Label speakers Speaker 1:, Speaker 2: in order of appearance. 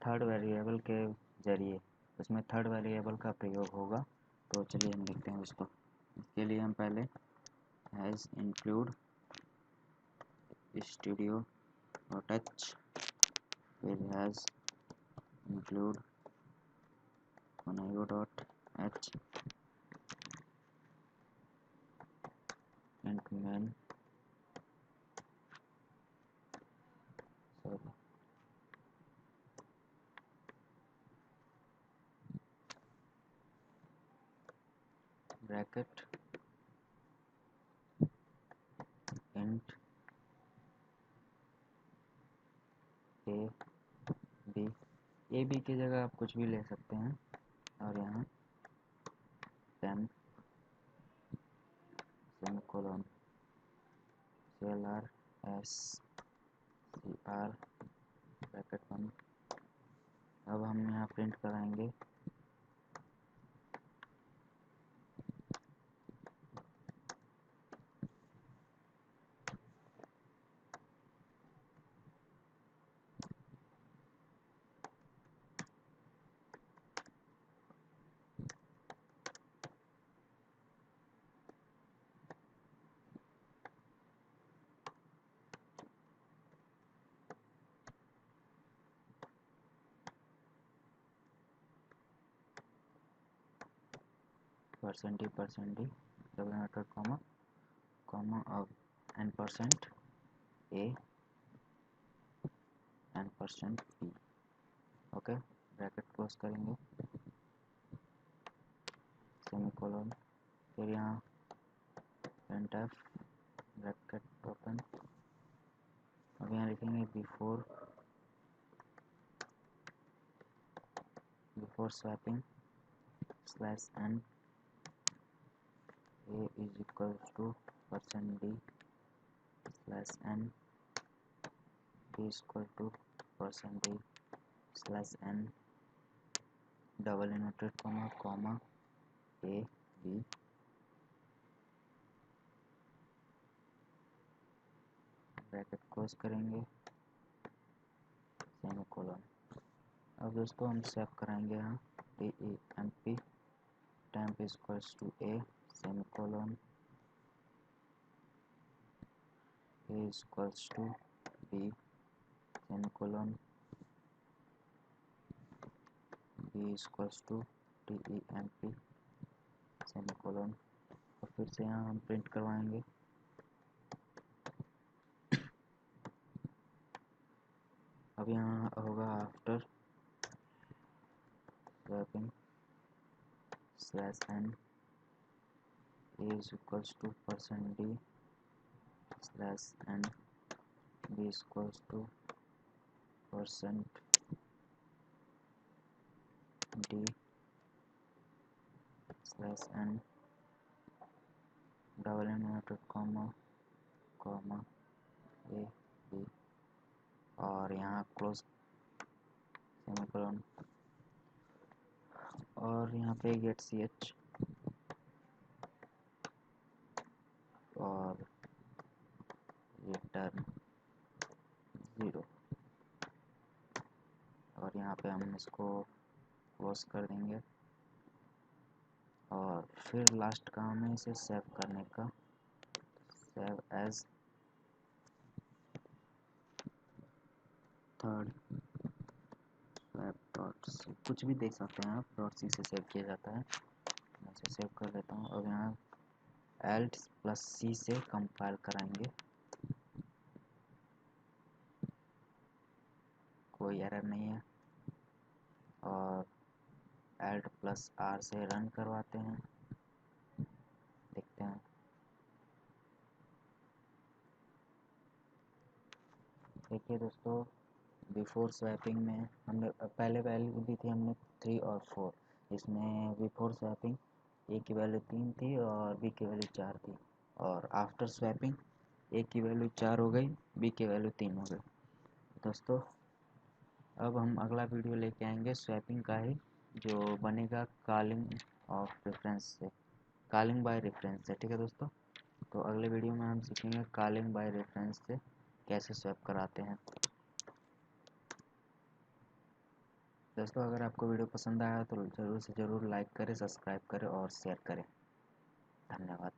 Speaker 1: Third variable के जरिए उसमें थर्ड वेरिएबल का प्रयोग होगा। तो चलिए हम देखते हैं उसको। इसके लिए हम पहले hash include studio dot h, फिर hash include dot h and main bracket int a b की जगह आप कुछ भी ले सकते हैं। और यहाँ सेमीकोलन CLR ब्रैकेट बंद। अब हम यहाँ प्रिंट कराएंगे %d डबल नोटेड कॉमा अब %a %b। Okay, bracket close करेंगे, सेमीकोलन, फिर यहाँ printf ब्रैकेट ओपन। अब यहाँ लिखेंगे before swapping /n a is equal to %d /n b is equal to %d /n double inverted comma a b। Bracket close करेंगे, semicolon. अब दोस्तों हम सेव कराएंगे यहाँ temp temp is equals to a semicolon a is equals to b semicolon b is equals to temp semicolon. और फिर से यहाँ हम प्रिंट करवाएंगे अब यहाँ होगा after swapping /n is equals to %d /n b is equals to %d /n double inverted comma a b और यहाँ क्लोज सेमीकोलन। और यहाँ पे गेट ch और रिटर्न 0 और यहाँ पे हम इसको क्लोज कर देंगे। और फिर लास्ट काम है इसे सेव करने का, save as third swap dot C, कुछ भी देख सकते हैं आप, .c से सेव किया जाता है। मैं इसे सेव कर लेता हूँ। अब यहाँ alt+c से कंपाइल कराएंगे, कोई एरर नहीं है। और alt+r से रन करवाते हैं, देखते हैं। देखिए दोस्तों, बिफोर स्वैपिंग में हमने पहले वैल्यू दी थी हमने 3 और 4। इसमें बिफोर स्वैपिंग ए की वैल्यू 3 थी और बी की वैल्यू 4 थी। और आफ्टर स्वैपिंग ए की वैल्यू 4 हो गई, बी की वैल्यू 3 हो गई। दोस्तों अब हम अगला वीडियो लेके आएंगे स्वैपिंग का ही, जो बनेगा कॉलिंग ऑफ रेफरेंस से, कॉलिंग बाय रेफरेंस से। ठीक है दोस्तों, तो अगले वीडियो में हम सीखेंगे कॉलिंग बाय रेफरेंस से कैसे स्वैप कराते हैं। दोस्तों अगर आपको वीडियो पसंद आया तो ज़रूर से ज़रूर लाइक करें, सब्सक्राइब करें और शेयर करें। धन्यवाद।